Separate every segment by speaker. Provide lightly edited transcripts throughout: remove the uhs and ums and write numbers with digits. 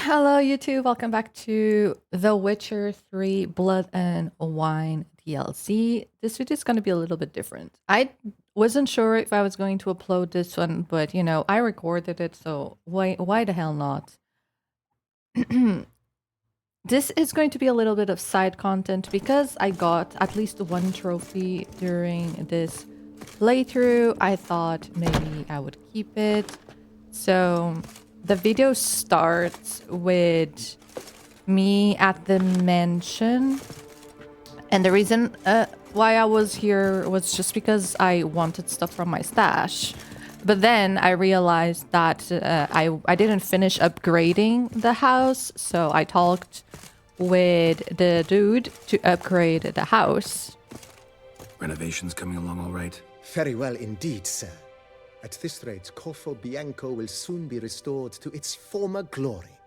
Speaker 1: Hello, YouTube. Welcome back to The Witcher 3 Blood and Wine DLC. This video is going to be a little bit different. I wasn't sure if I was going to upload this one, but I recorded it, so why the hell not? This is going to be a little bit of side content because I got at least one trophy during this playthrough. I thought maybe I would keep it. So the video starts with me at the mansion. And the reason why I was here was just because I wanted stuff from my stash. But then I realized that I didn't finish upgrading the house. So I talked with the dude to upgrade the house.
Speaker 2: Renovations coming along all right?
Speaker 3: Very well indeed, sir. At this rate, Corfo Bianco will soon be restored to its former glory.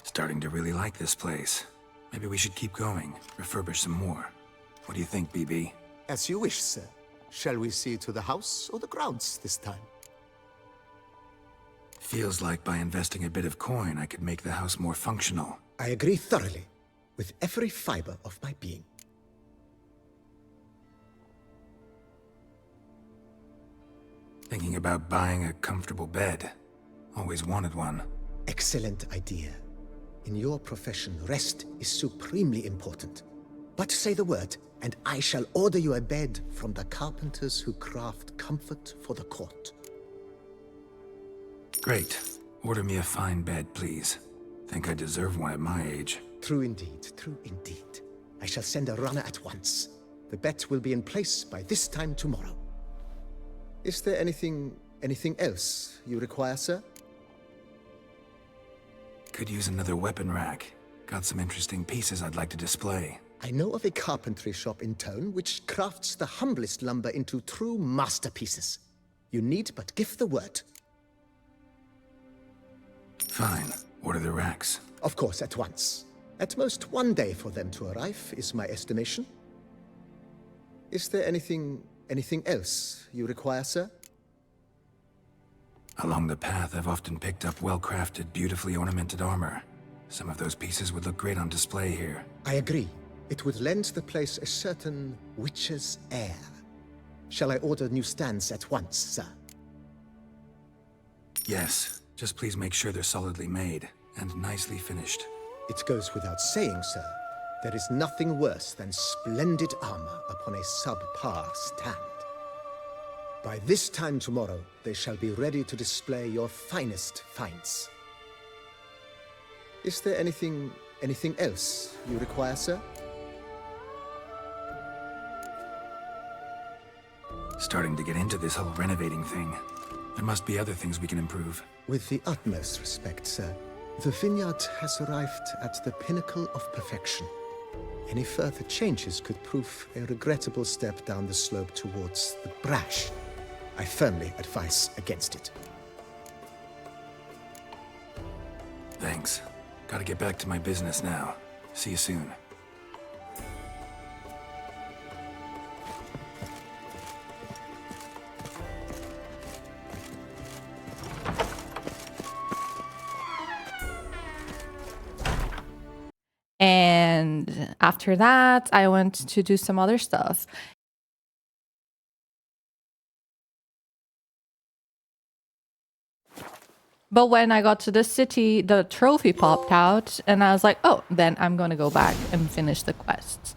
Speaker 2: Starting to really like this place. Maybe we should keep going, refurbish some more. What do you think, BB?
Speaker 3: As you wish, sir. Shall we see to the house or the grounds this time?
Speaker 2: Feels like by investing a bit of coin, I could make the house more functional.
Speaker 3: I agree thoroughly, with every fiber of my being.
Speaker 2: Thinking about buying a comfortable bed. Always wanted one.
Speaker 3: Excellent idea. In your profession, rest is supremely important. But say the word, and I shall order you a bed from the carpenters who craft comfort for the court.
Speaker 2: Great. Order me a fine bed, please. Think I deserve one at my age.
Speaker 3: True indeed, true indeed. I shall send a runner at once. The bet will be in place by this time tomorrow. Is there anything else you require, sir?
Speaker 2: Could use another weapon rack. Got some interesting pieces I'd like to display.
Speaker 3: I know of a carpentry shop in town which crafts the humblest lumber into true masterpieces. You need but give the word.
Speaker 2: Fine. Order the racks.
Speaker 3: Of course, at once. At most 1 day for them to arrive, is my estimation. Is there anything else you require, sir?
Speaker 2: Along the path, I've often picked up well-crafted, beautifully ornamented armor. Some of those pieces would look great on display here.
Speaker 3: I agree. It would lend the place a certain witcher's air. Shall I order new stands at once, sir?
Speaker 2: Yes. Just please make sure they're solidly made and nicely finished.
Speaker 3: It goes without saying, sir. There is nothing worse than splendid armor upon a subpar stand. By this time tomorrow, they shall be ready to display your finest finds. Is there anything else you require, sir?
Speaker 2: Starting to get into this whole renovating thing. There must be other things we can improve.
Speaker 3: With the utmost respect, sir, the vineyard has arrived at the pinnacle of perfection. Any further changes could prove a regrettable step down the slope towards the brash. I firmly advise against it.
Speaker 2: Thanks. Gotta get back to my business now. See you soon.
Speaker 1: And after that, I went to do some other stuff. But when I got to the city, the trophy popped out, and I was like, oh, then I'm going to go back and finish the quests.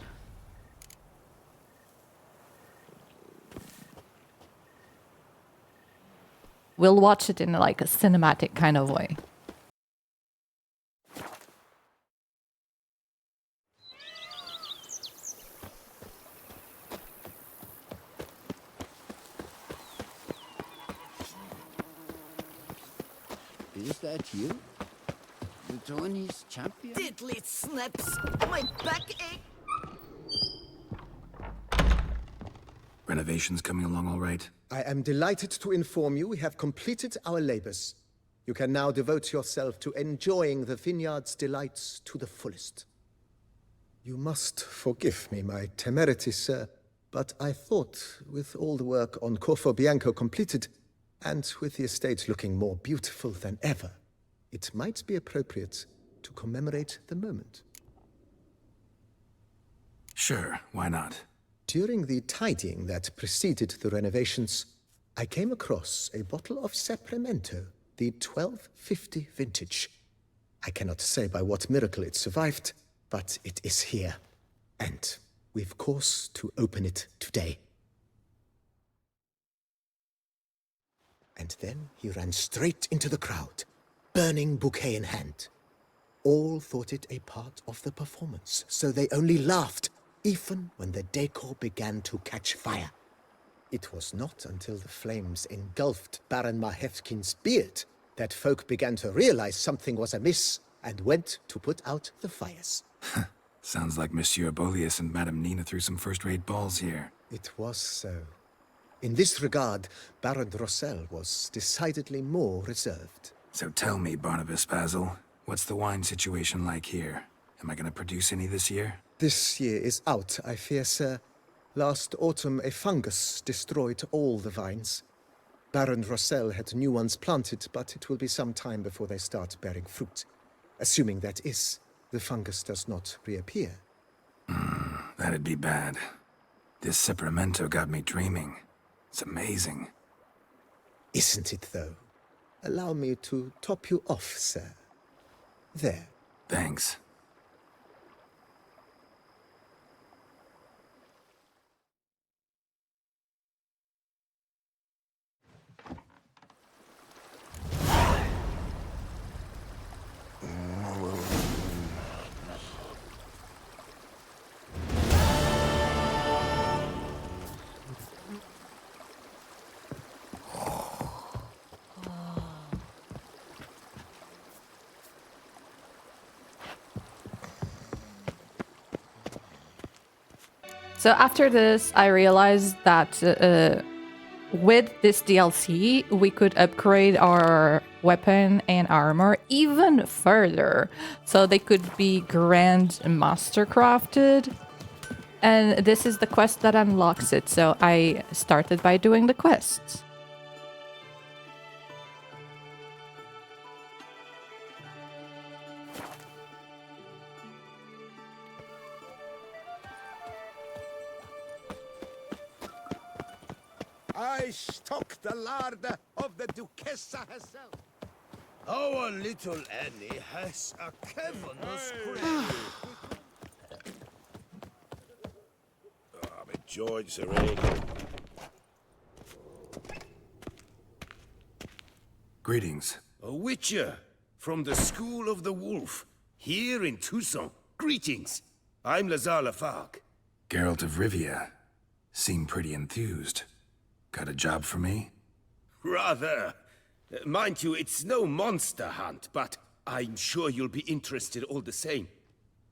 Speaker 1: We'll watch it in like a cinematic kind of way.
Speaker 4: Is that you? The Tony's champion?
Speaker 5: Diddly snaps! My backache!
Speaker 2: Renovations coming along all right?
Speaker 3: I am delighted to inform you we have completed our labors. You can now devote yourself to enjoying the vineyard's delights to the fullest. You must forgive me my temerity, sir, but I thought, with all the work on Corfo Bianco completed, And with the estate looking more beautiful than ever, it might be appropriate to commemorate the moment.
Speaker 2: Sure, why not?
Speaker 3: During the tidying that preceded the renovations, I came across a bottle of Sapramento, the 1250 vintage. I cannot say by what miracle it survived, but it is here. And we've cause to open it today. And then he ran straight into the crowd, burning bouquet in hand. All thought it a part of the performance, so they only laughed, even when the decor began to catch fire. It was not until the flames engulfed Baron Mahevkin's beard that folk began to realize something was amiss and went to put out the fires.
Speaker 2: Sounds like Monsieur Bolius and Madame Nina threw some first-rate balls here.
Speaker 3: It was so. In this regard, Baron Rossel was decidedly more reserved.
Speaker 2: So tell me, Barnabas Basil, what's the wine situation like here? Am I gonna produce any this year?
Speaker 3: This year is out, I fear, sir. Last autumn, a fungus destroyed all the vines. Baron Rossel had new ones planted, but it will be some time before they start bearing fruit. Assuming that is, the fungus does not reappear.
Speaker 2: That'd be bad. This Sapramento got me dreaming. It's amazing.
Speaker 3: Isn't it, though? Allow me to top you off, sir. There.
Speaker 2: Thanks.
Speaker 1: So after this, I realized that with this DLC, we could upgrade our weapon and armor even further. So they could be Grandmaster crafted. And this is the quest that unlocks it. So I started by doing the quests.
Speaker 6: I stock the larder of the Duchessa herself.
Speaker 7: Our little Annie has a cavernous craving. I'm enjoying the rain.
Speaker 2: Greetings.
Speaker 7: A witcher from the School of the Wolf, here in Toussaint. Greetings. I'm Lazar Lafargue.
Speaker 2: Geralt of Rivia. Seem pretty enthused. Got a job for me?
Speaker 7: Rather. Mind you, it's no monster hunt, but I'm sure you'll be interested all the same.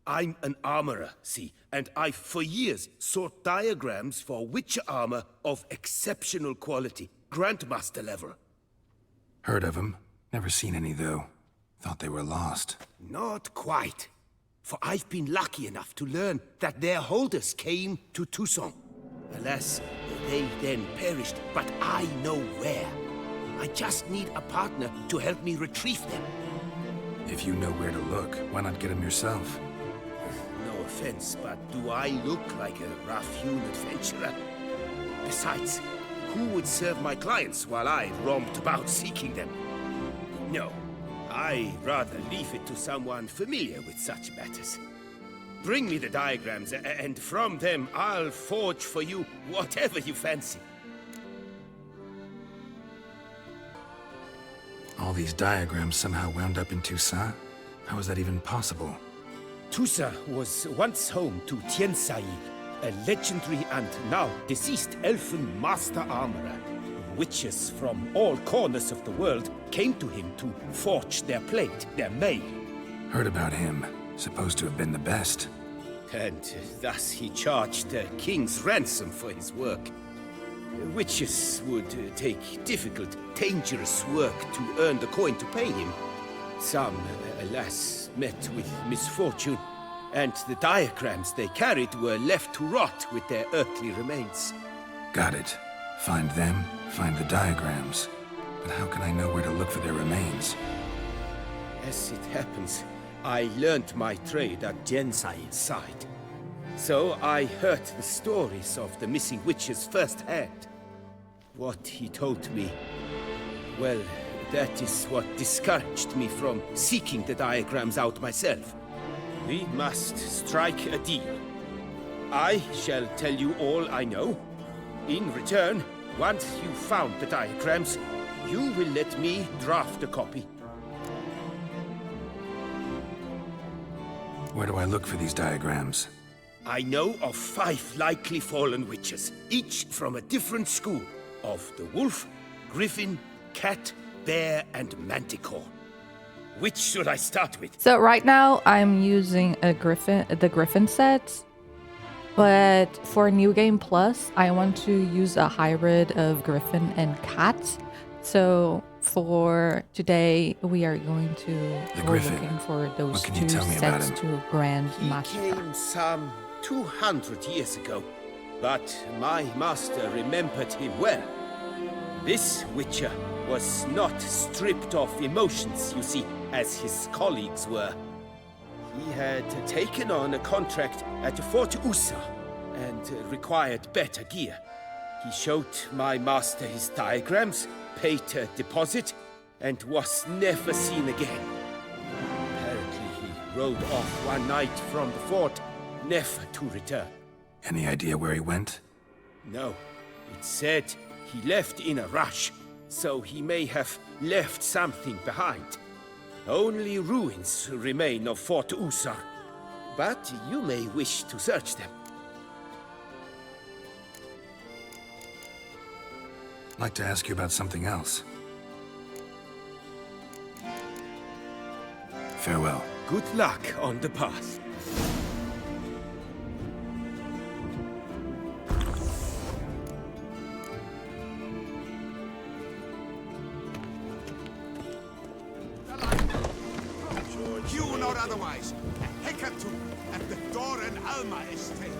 Speaker 7: I'm an armorer, see, and I've for years sought diagrams for witcher armor of exceptional quality, Grandmaster level.
Speaker 2: Heard of them. Never seen any, though. Thought they were lost.
Speaker 7: Not quite. For I've been lucky enough to learn that their holders came to Toussaint. Alas, they then perished, but I know where. I just need a partner to help me retrieve them.
Speaker 2: If you know where to look, why not get them yourself?
Speaker 7: No offense, but do I look like a rough-hewn adventurer? Besides, who would serve my clients while I roamed about seeking them? No, I'd rather leave it to someone familiar with such matters. Bring me the diagrams, and from them I'll forge for you whatever you fancy.
Speaker 2: All these diagrams somehow wound up in Toussaint? How is that even possible?
Speaker 7: Toussaint was once home to Tiensail, a legendary and now deceased elfin master armorer. Witches from all corners of the world came to him to forge their plate, their mail.
Speaker 2: Heard about him. Supposed to have been the best.
Speaker 7: And thus he charged a king's ransom for his work. Witches would take difficult, dangerous work to earn the coin to pay him. Some, alas, met with misfortune, and the diagrams they carried were left to rot with their earthly remains.
Speaker 2: Got it. Find them, find the diagrams. But how can I know where to look for their remains?
Speaker 7: As it happens, I learned my trade at Gensail's side. So I heard the stories of the missing witches firsthand. What he told me, well, that is what discouraged me from seeking the diagrams out myself. We must strike a deal. I shall tell you all I know. In return, once you found the diagrams, you will let me draft a copy.
Speaker 2: Where do I look for these diagrams?
Speaker 7: I know of 5 likely fallen witches, each from a different school of the wolf, griffin, cat, bear, and manticore. Which should I start with?
Speaker 1: So right now I'm using the Griffin set, but for New Game Plus, I want to use a hybrid of Griffin and cat. So for today, we are going to go
Speaker 2: Griffin.
Speaker 1: looking for those
Speaker 2: What can you
Speaker 1: 2
Speaker 2: tell me about
Speaker 1: sets
Speaker 2: him?
Speaker 1: to
Speaker 7: He
Speaker 1: Grandmaster.
Speaker 7: came some 200 years ago, but my master remembered him well. This witcher was not stripped of emotions, you see, as his colleagues were. He had taken on a contract at Fort Ussar and required better gear. He showed my master his diagrams, paid a deposit, and was never seen again. Apparently he rode off one night from the fort, never to return.
Speaker 2: Any idea where he went?
Speaker 7: No, it said he left in a rush, so he may have left something behind. Only ruins remain of Fort Ussar, but you may wish to search them.
Speaker 2: I'd like to ask you about something else. Farewell.
Speaker 7: Good luck on the path.
Speaker 6: You nor otherwise. A hecatomb at the Doran Alma estate.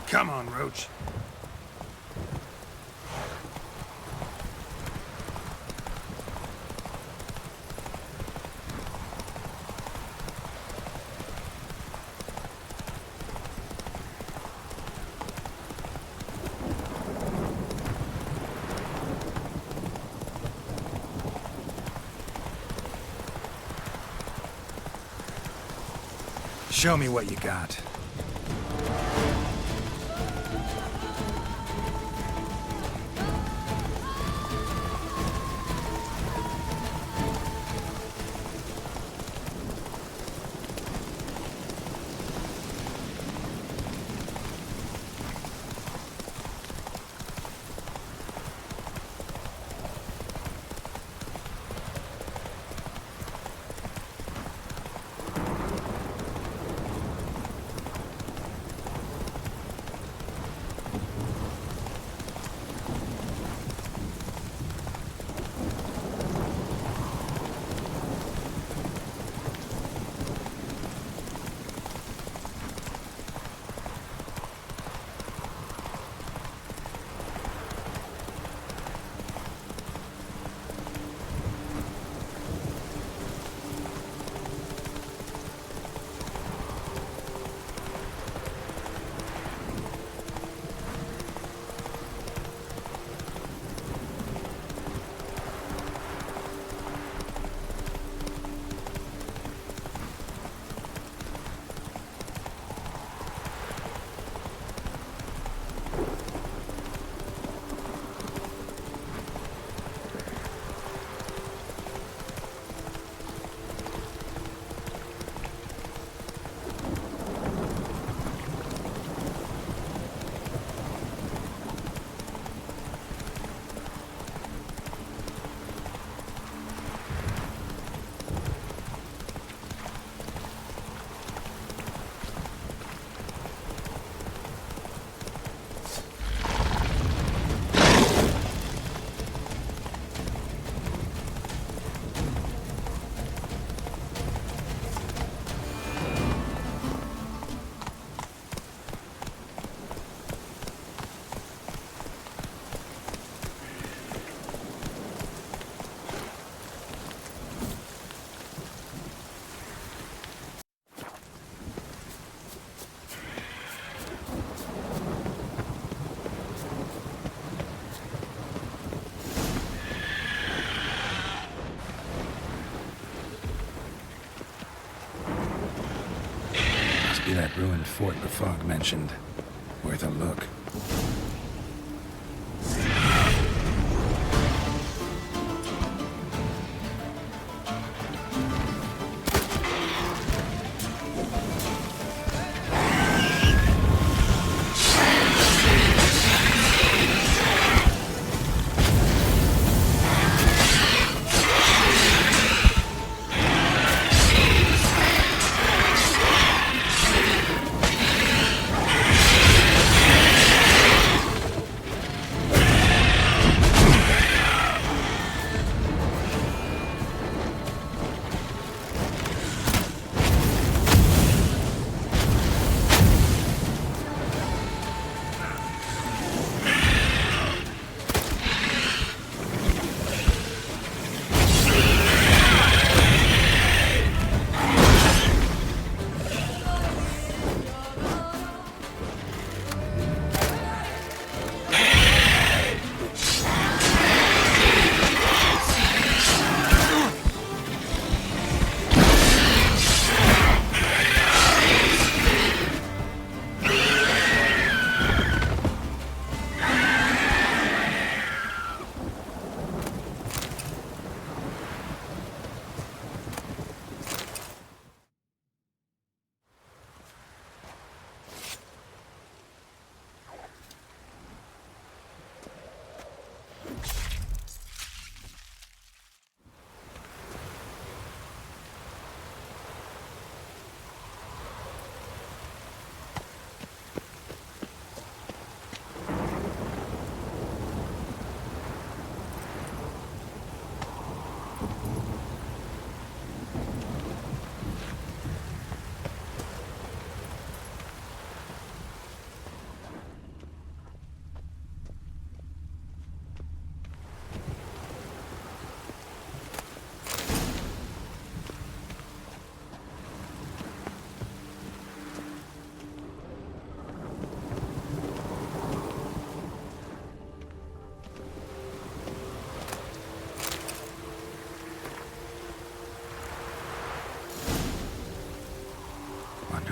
Speaker 2: Come on, Roach. Show me what you got. ruined fort the fog mentioned. Worth a look.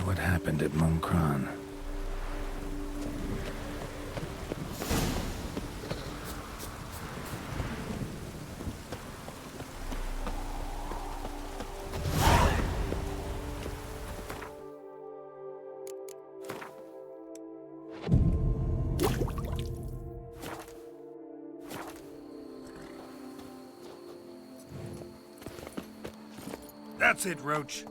Speaker 2: What happened at Mont?
Speaker 6: That's it, Roach.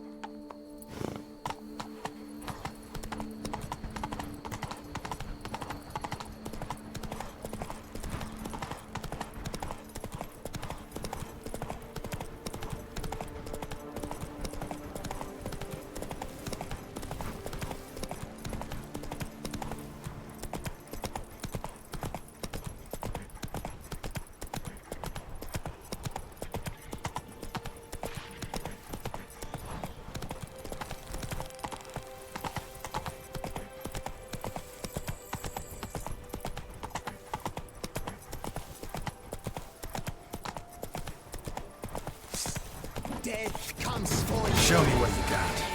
Speaker 3: Death comes for you.
Speaker 2: Show me what you got.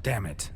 Speaker 2: Damn it.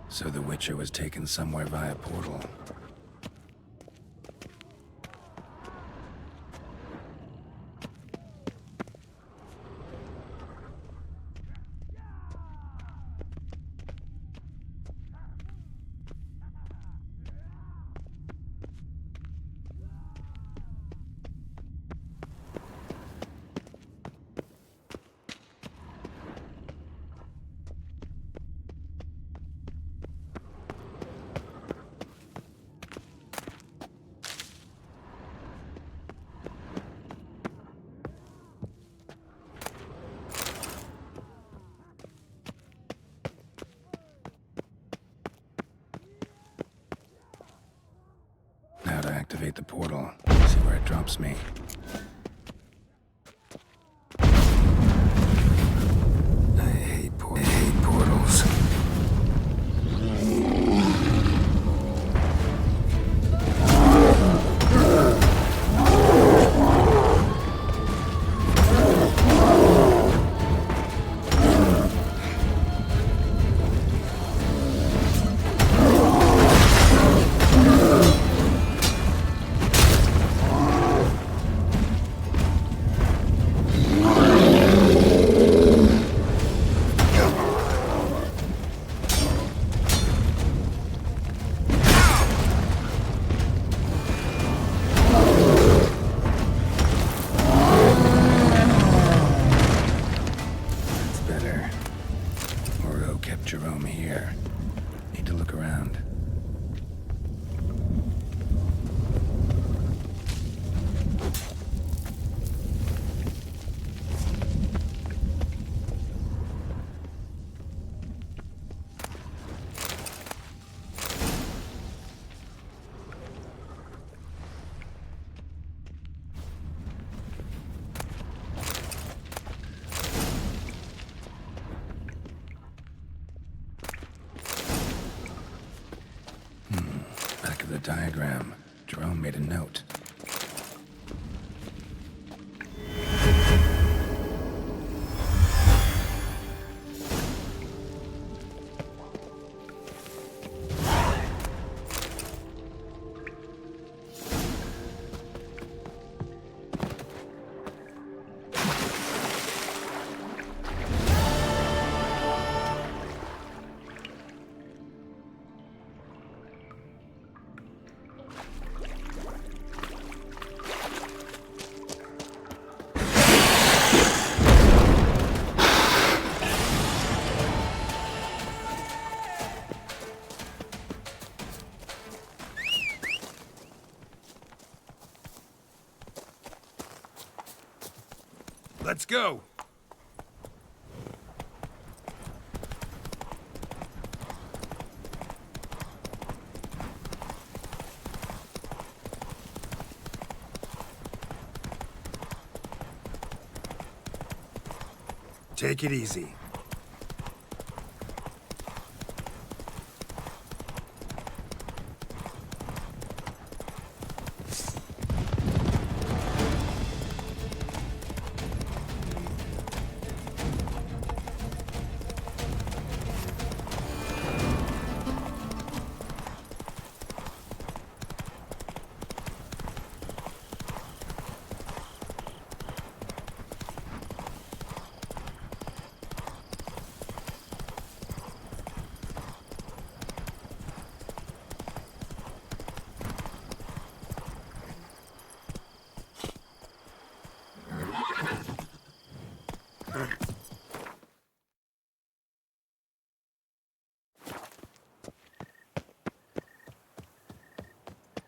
Speaker 2: So the Witcher was taken somewhere via portal. Now to activate the portal, see where it drops me. I hate portals. Diagram. Jerome made a note.
Speaker 6: Let's go!
Speaker 2: Take it easy.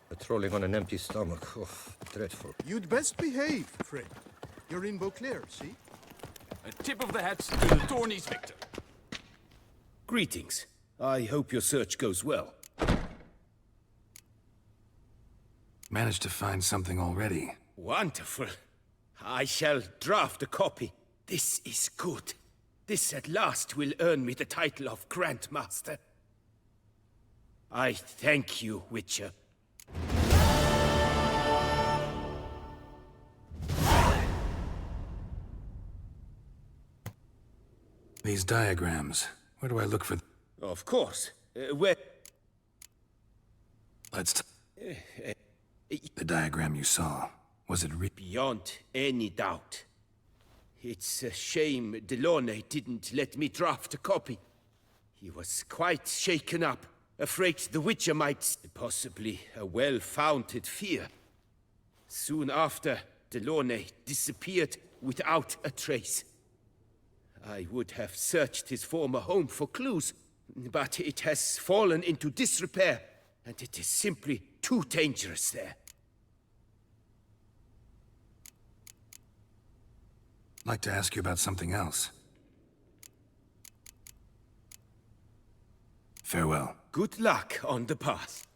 Speaker 8: Patrolling on an empty stomach. Oh, dreadful.
Speaker 6: You'd best behave, friend. You're in Beauclair, see?
Speaker 9: A tip of the hat to the Tourney's victor.
Speaker 7: Greetings. I hope your search goes well.
Speaker 2: Managed to find something already.
Speaker 7: Wonderful. I shall draft a copy. This is good. This at last will earn me the title of Grandmaster. I thank you, Witcher.
Speaker 2: These diagrams. Where do I look for...
Speaker 7: Of course. Where...
Speaker 2: Let's... The diagram you saw. Was it
Speaker 7: Beyond any doubt. It's a shame Launay didn't let me draft a copy. He was quite shaken up, afraid the Witcher might... Possibly a well-founded fear. Soon after, Launay disappeared without a trace. I would have searched his former home for clues, but it has fallen into disrepair, and it is simply too dangerous there.
Speaker 2: I'd like to ask you about something else. Farewell.
Speaker 7: Good luck on the path.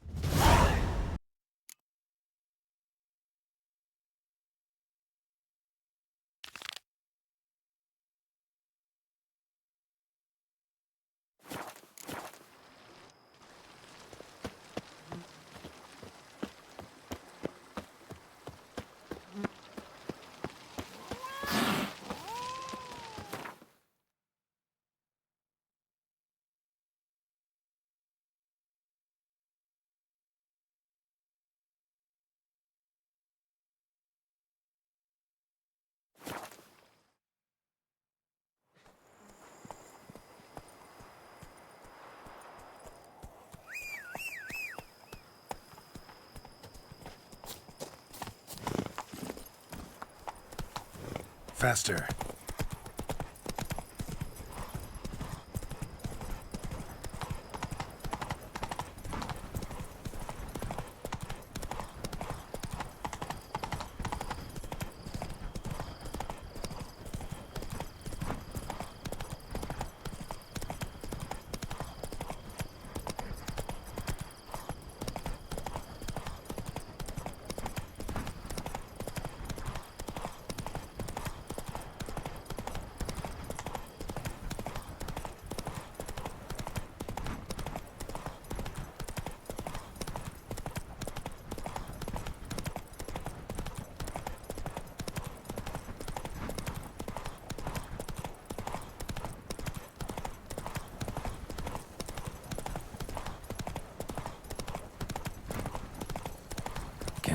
Speaker 2: Faster.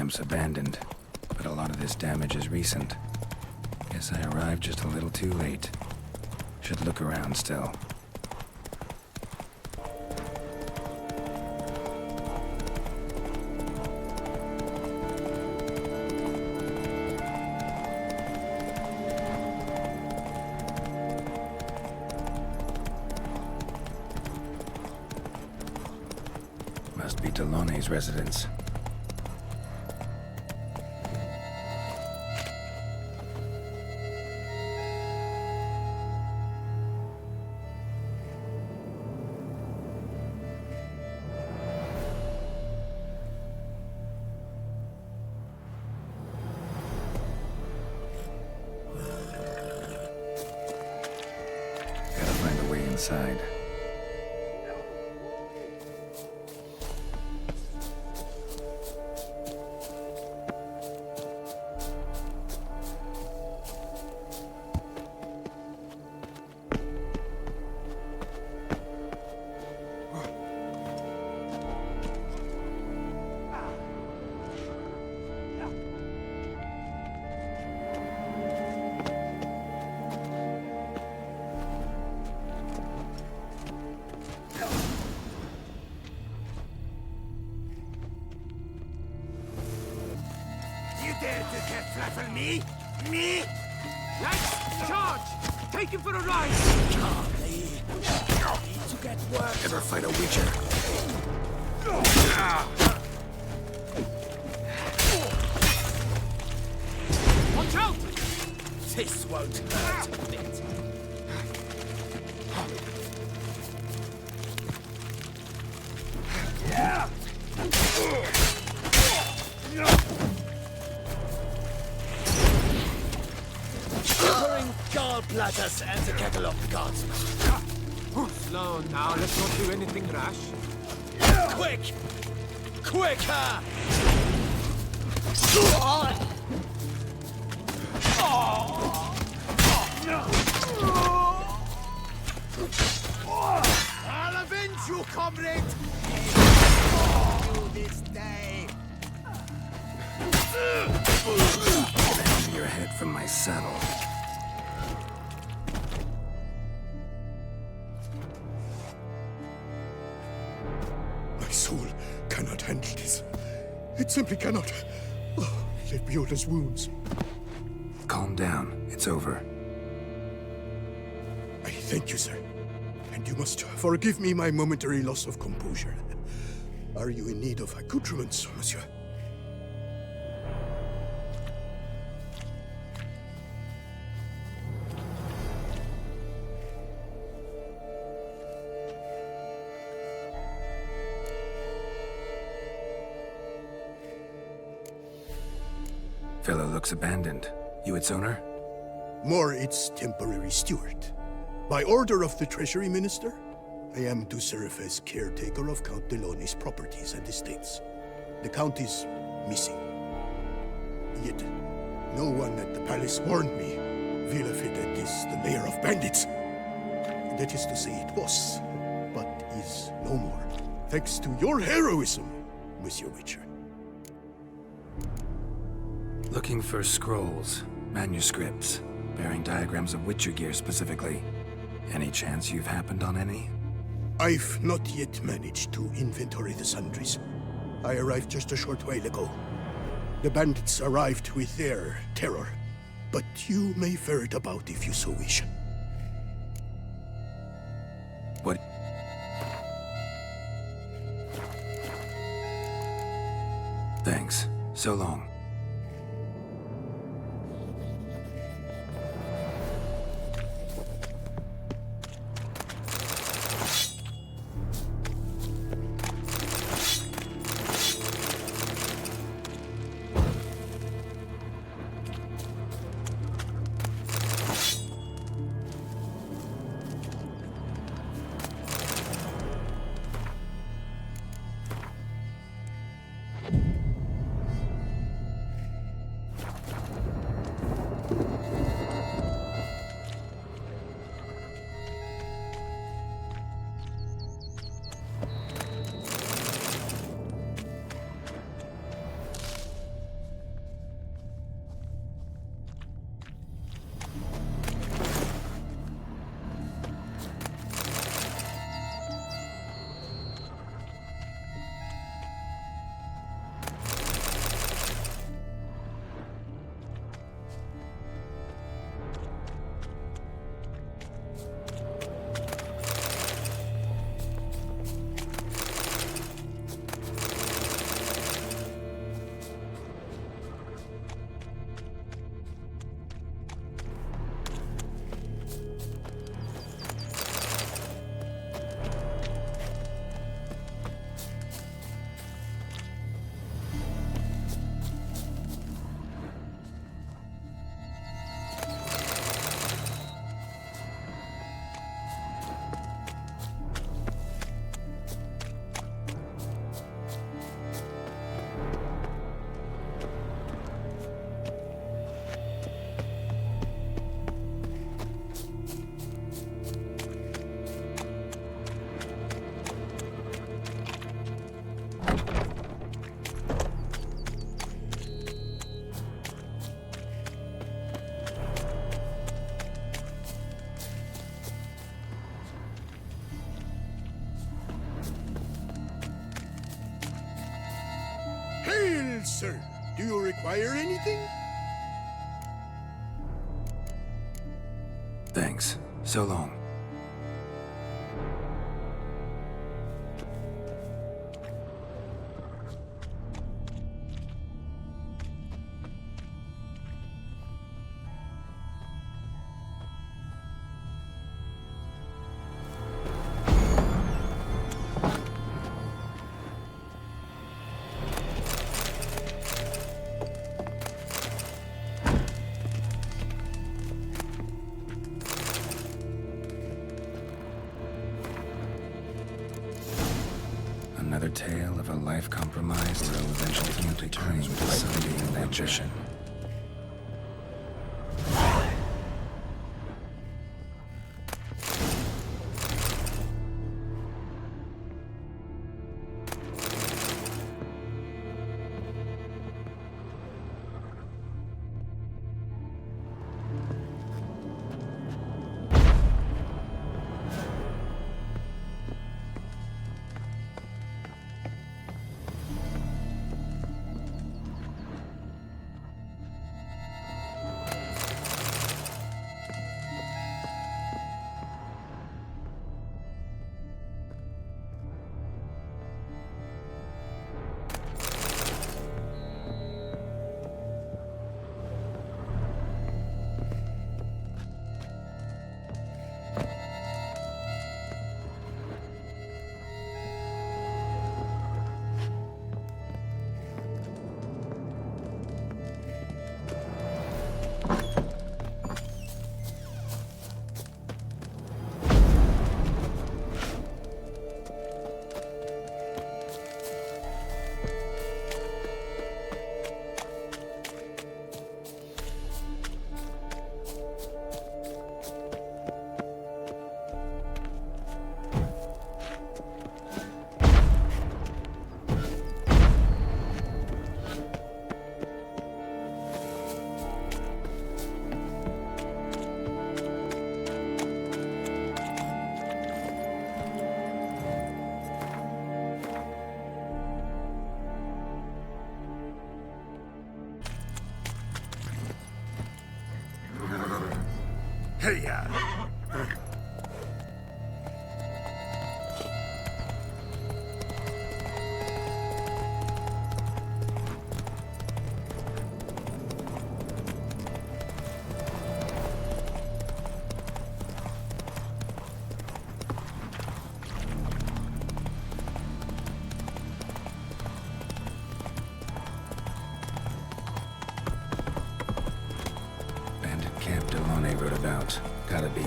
Speaker 2: room's abandoned, but a lot of this damage is recent. Guess I arrived just a little too late. Should look around still. Must be Launay's residence. Gotta find a way inside.
Speaker 7: Dare to flatter me? Me? Let's charge! Take him for a ride! Charlie, need to get work.
Speaker 2: Ever fight a Witcher?
Speaker 7: Watch out! This won't hurt a bit. Gallbladders and the kettle of the gods.
Speaker 6: Slow now, let's not do anything rash.
Speaker 7: Quick! Quicker! I'll avenge you, comrade! You this day!
Speaker 2: Bend your head from my saddle.
Speaker 6: My soul cannot handle this. It simply cannot. Oh, let me Yoda's wounds.
Speaker 2: Calm down. It's over.
Speaker 6: I thank you, sir. And you must forgive me my momentary loss of composure. Are you in need of accoutrements, monsieur?
Speaker 2: Fellow looks abandoned. You its owner?
Speaker 6: More its temporary steward. By order of the Treasury Minister, I am to serve as caretaker of Count Launay's properties and estates. The Count is missing. Yet, no one at the palace warned me. Villafetet is the lair of bandits. That is to say, it was, but is no more. Thanks to your heroism, Monsieur Witcher.
Speaker 2: Looking for scrolls, manuscripts, bearing diagrams of Witcher gear specifically. Any chance you've happened on any?
Speaker 6: I've not yet managed to inventory the sundries. I arrived just a short while ago. The bandits arrived with their terror, but you may ferret about if you so wish.
Speaker 2: What? Thanks. So long.
Speaker 6: Hail, sir! Do you require anything?
Speaker 2: Thanks. So long. Another tale of a life compromised who ultimately turned to something ambition.
Speaker 7: Hey-ya!
Speaker 2: Bandit camp Launay wrote about. Gotta be.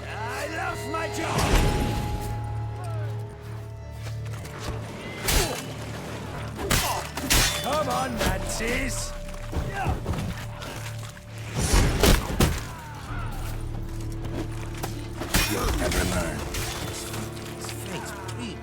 Speaker 7: I love my job! Come on, Nazis!
Speaker 2: You'll never learn.
Speaker 4: His face bleed.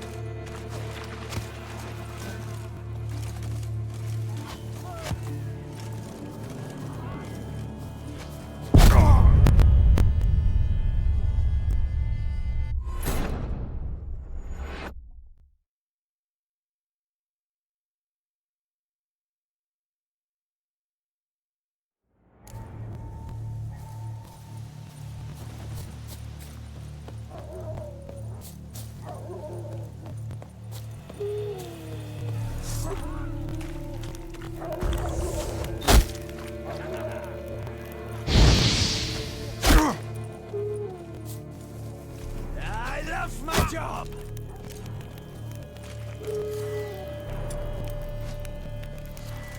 Speaker 7: I love my job!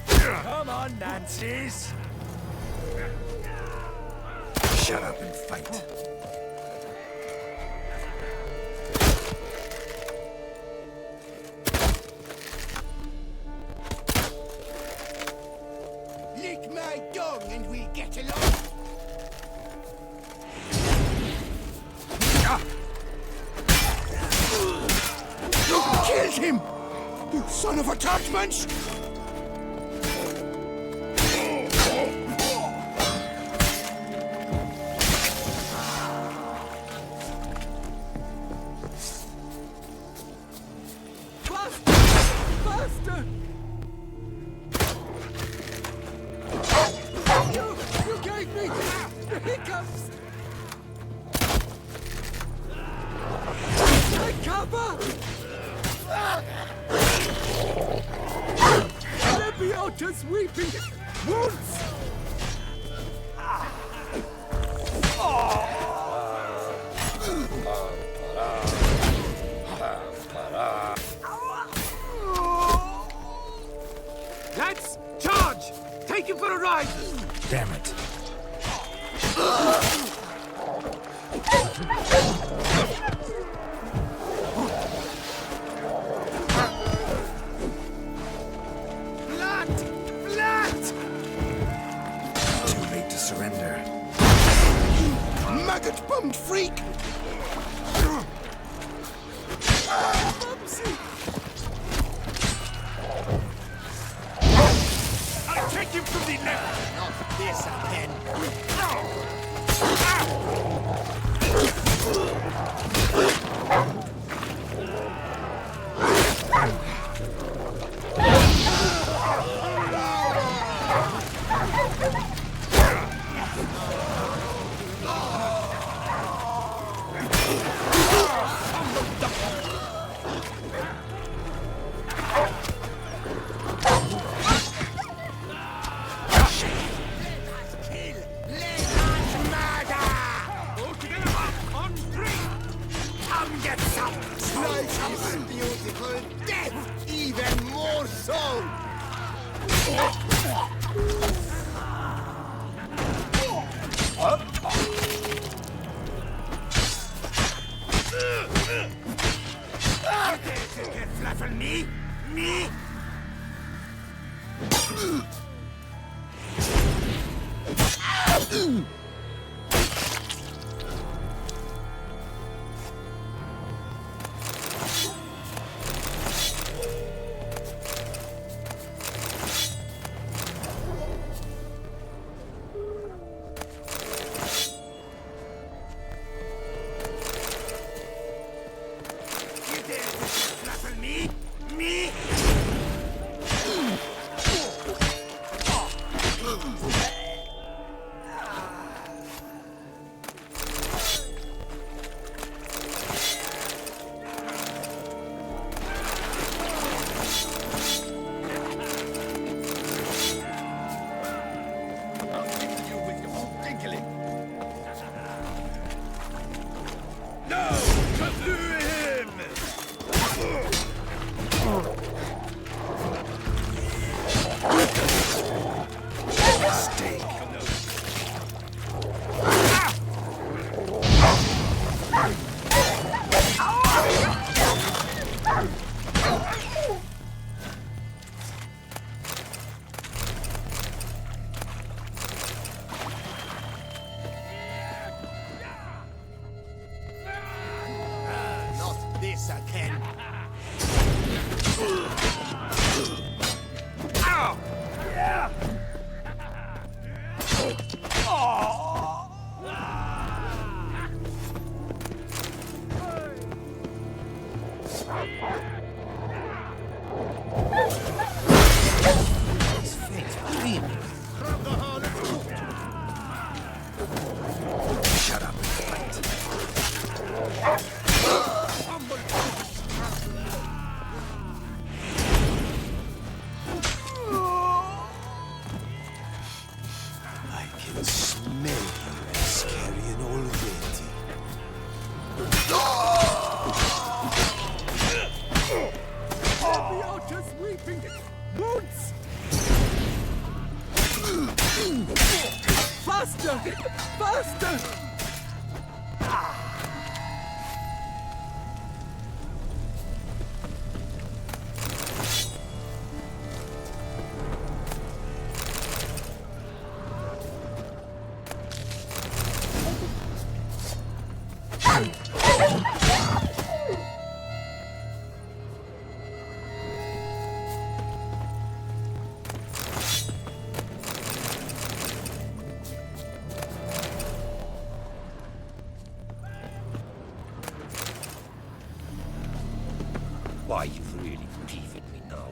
Speaker 7: Come on, Nazis!
Speaker 2: Shut up and fight.
Speaker 6: Lick my dung and we'll get along. You killed him! You son of a Tartmansch!
Speaker 9: Grandmaster! You gave me the hiccups! Take cover! Lebiota's weeping wounds! Let's charge! Take him for a ride!
Speaker 2: Damn it.
Speaker 7: Blood! Blood!
Speaker 2: Too late to surrender.
Speaker 6: Maggot-bummed freak!
Speaker 7: I'll take him from the left!
Speaker 4: Not this again.
Speaker 7: Beautiful death, even more so! Flaffle me? Me? Me? This again. Ow! Yeah!
Speaker 2: Shut up and fight.
Speaker 6: I can smell you, Ascarian already.
Speaker 9: Lebiota's weeping wounds! Faster! Faster!
Speaker 8: Why, you've really peeved me now.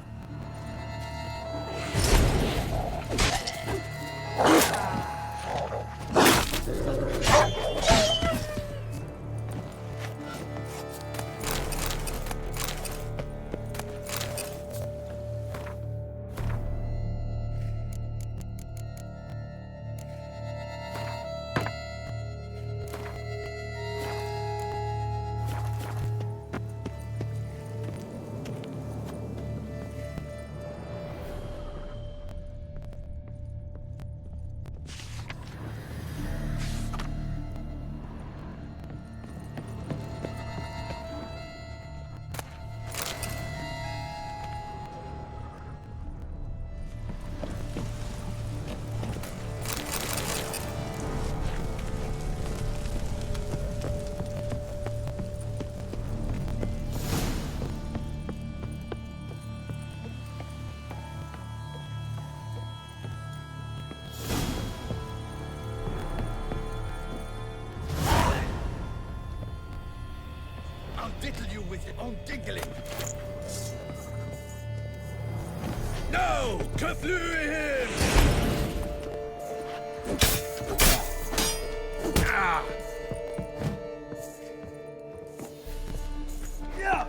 Speaker 7: own dinkling. No! Kaflue him! Ah! Yeah!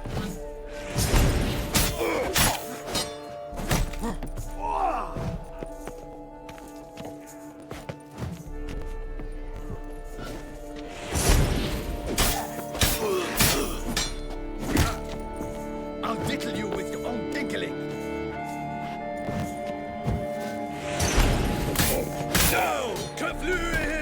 Speaker 7: I'll diddle you with your own dinkling. No! Kaflue him!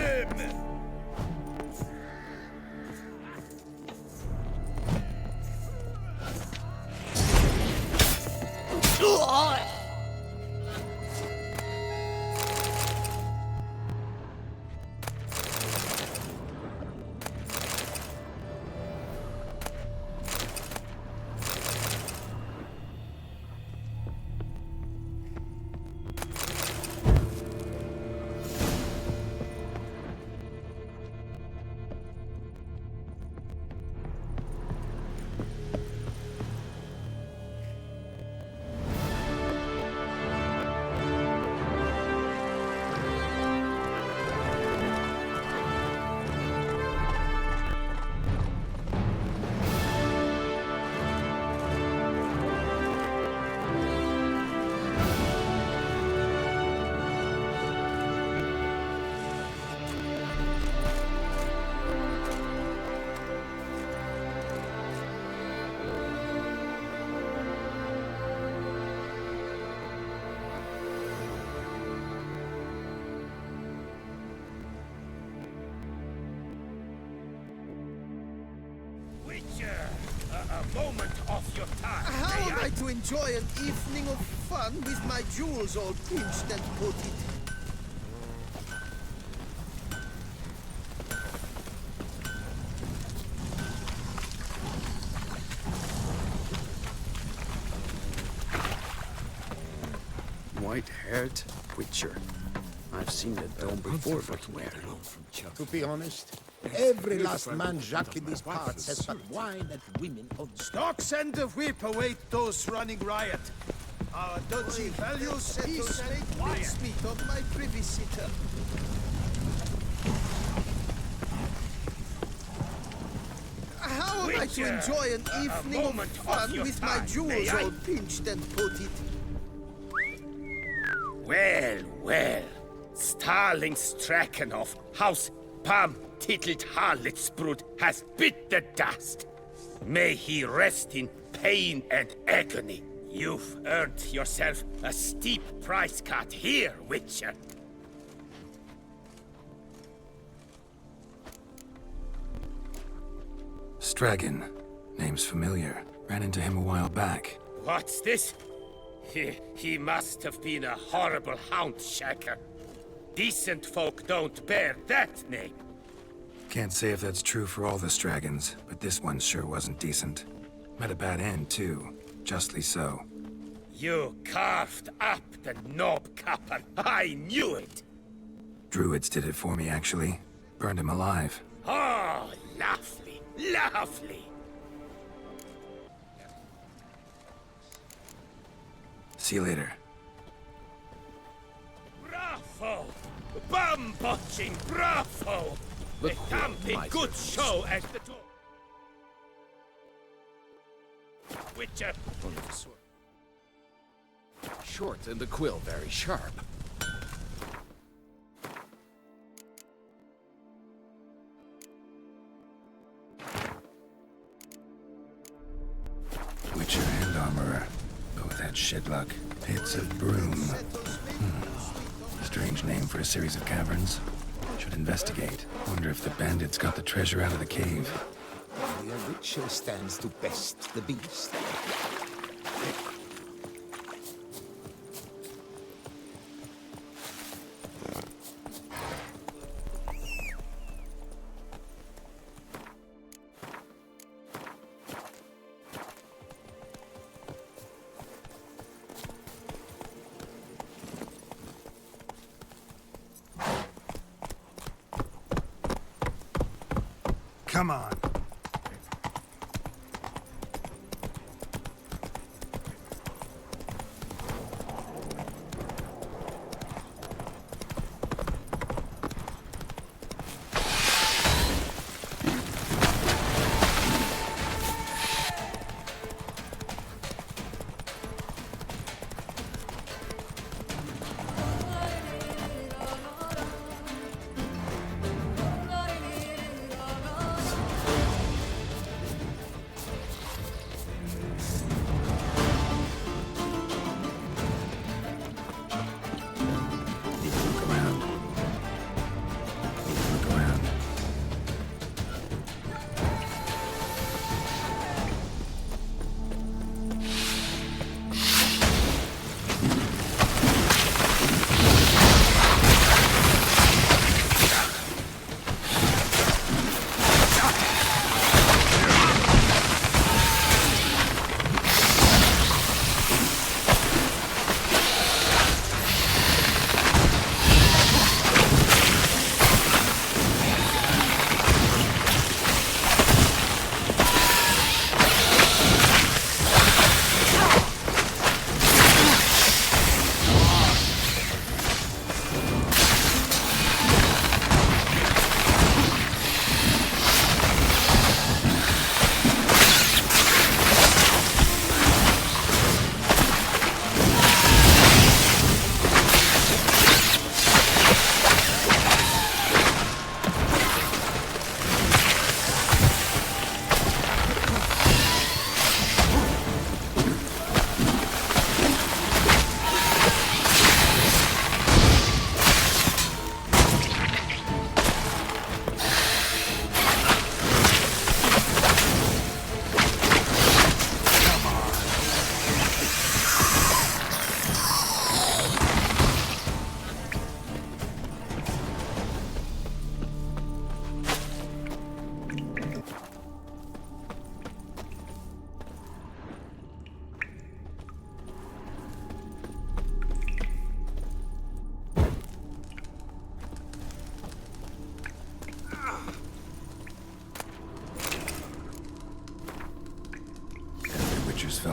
Speaker 7: A moment of your time.
Speaker 5: How am I to enjoy an evening of fun with my jewels all pinched and potted?
Speaker 4: White-haired Witcher. I've seen that dome before, but where?
Speaker 10: To be honest, every last man Jacques in these parts has but wine and women on
Speaker 9: Stocks and the whip await those running riot. Our duchy values
Speaker 5: Peace make mincemeat of my privy sitter. How am I to enjoy an evening of fun with my jewels all pinched and potted?
Speaker 7: Well, well. Starling Strakenhoff, House Pam Tittled Harlotsbrud has bit the dust. May he rest in pain and agony. You've earned yourself a steep price cut here, Witcher.
Speaker 2: Stragon. Name's familiar. Ran into him a while back.
Speaker 7: What's this? He must have been a horrible hound shaker. Decent folk don't bear that name.
Speaker 2: Can't say if that's true for all the Stragons, but this one sure wasn't decent. Met a bad end, too. Justly so.
Speaker 7: You carved up the knob-capper. I knew it.
Speaker 2: Druids did it for me, actually. Burned him alive.
Speaker 7: Oh, lovely, lovely.
Speaker 2: See you later.
Speaker 7: Bravo! Bum-botching bravo! A thumping good show at the door. Witcher!
Speaker 4: Short and the quill very sharp.
Speaker 2: Witcher and armorer. Both had shit luck. Pits of Brume. Strange name for a series of caverns. Should investigate. Wonder if the bandits got the treasure out of the cave.
Speaker 10: The Witcher stands to best the beast.
Speaker 2: Come on.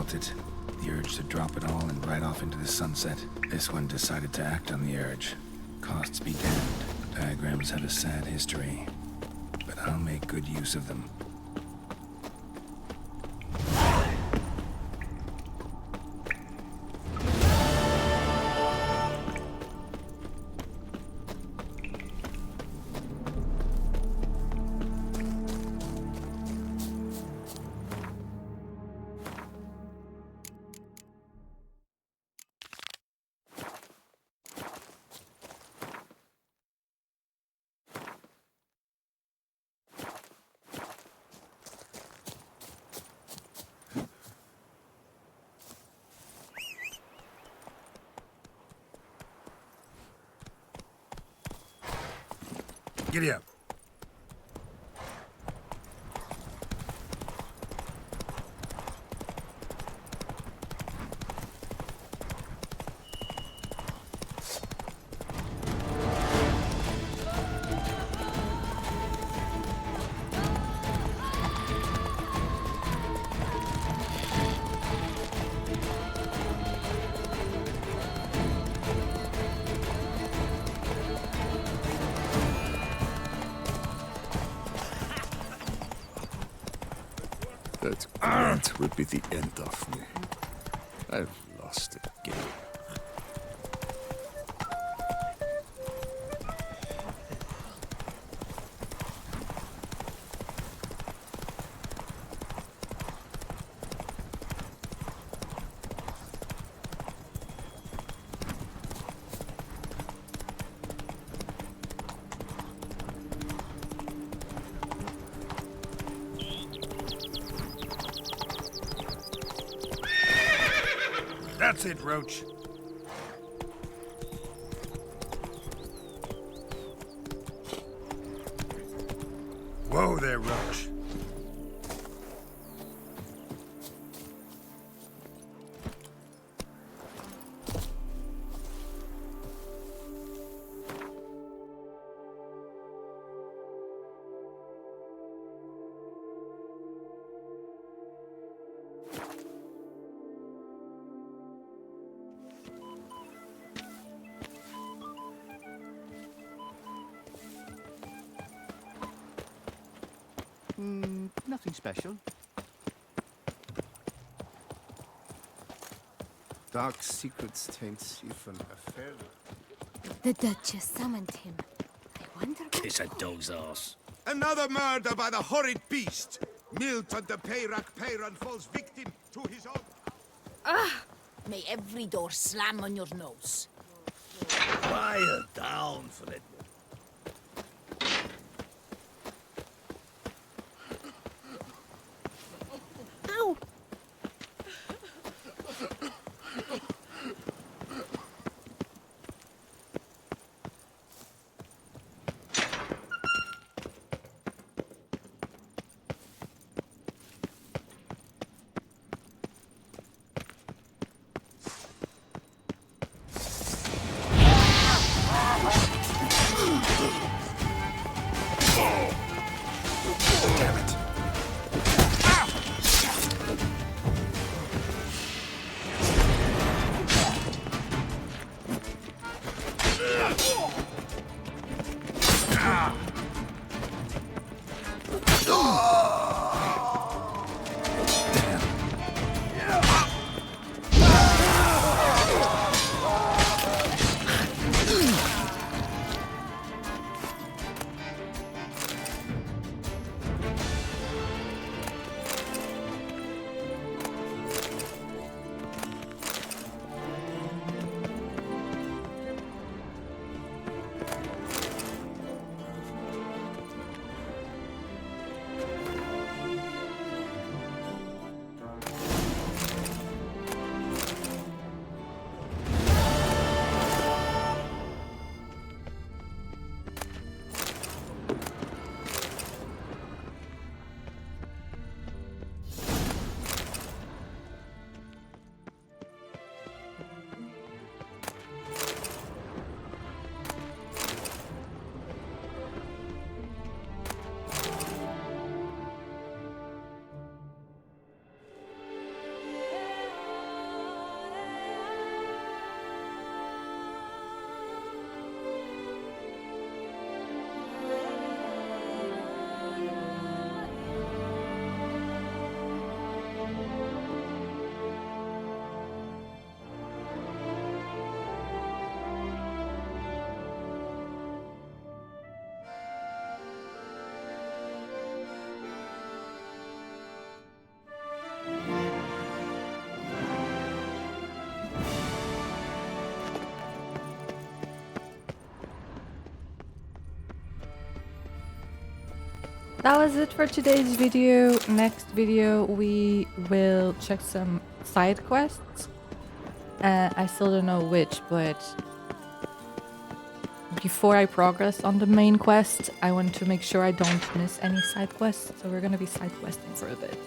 Speaker 2: felt it. The urge to drop it all and ride off into the sunset. This one decided to act on the urge. Costs be damned. Diagrams have a sad history, but I'll make good use of them. Giddy up.
Speaker 11: That grunt would be the end of me. I've lost it again.
Speaker 2: That's it, Roach. Whoa there, Roach.
Speaker 4: Nothing special.
Speaker 5: Dark secrets taints you from affair.
Speaker 12: The Duchess summoned him. I wonder what...
Speaker 7: Kiss a dog's ass.
Speaker 9: Another murder by the horrid beast! Milt on the Peyrak Peyran falls victim to his own...
Speaker 12: Ah! May every door slam on your nose.
Speaker 7: Quiet down, Feline.
Speaker 12: Ow!
Speaker 1: that was it for today's video. Next video, we will check some side quests. I still don't know which, but before I progress on the main quest, I want to make sure I don't miss any side quests. So we're gonna be side questing for a bit.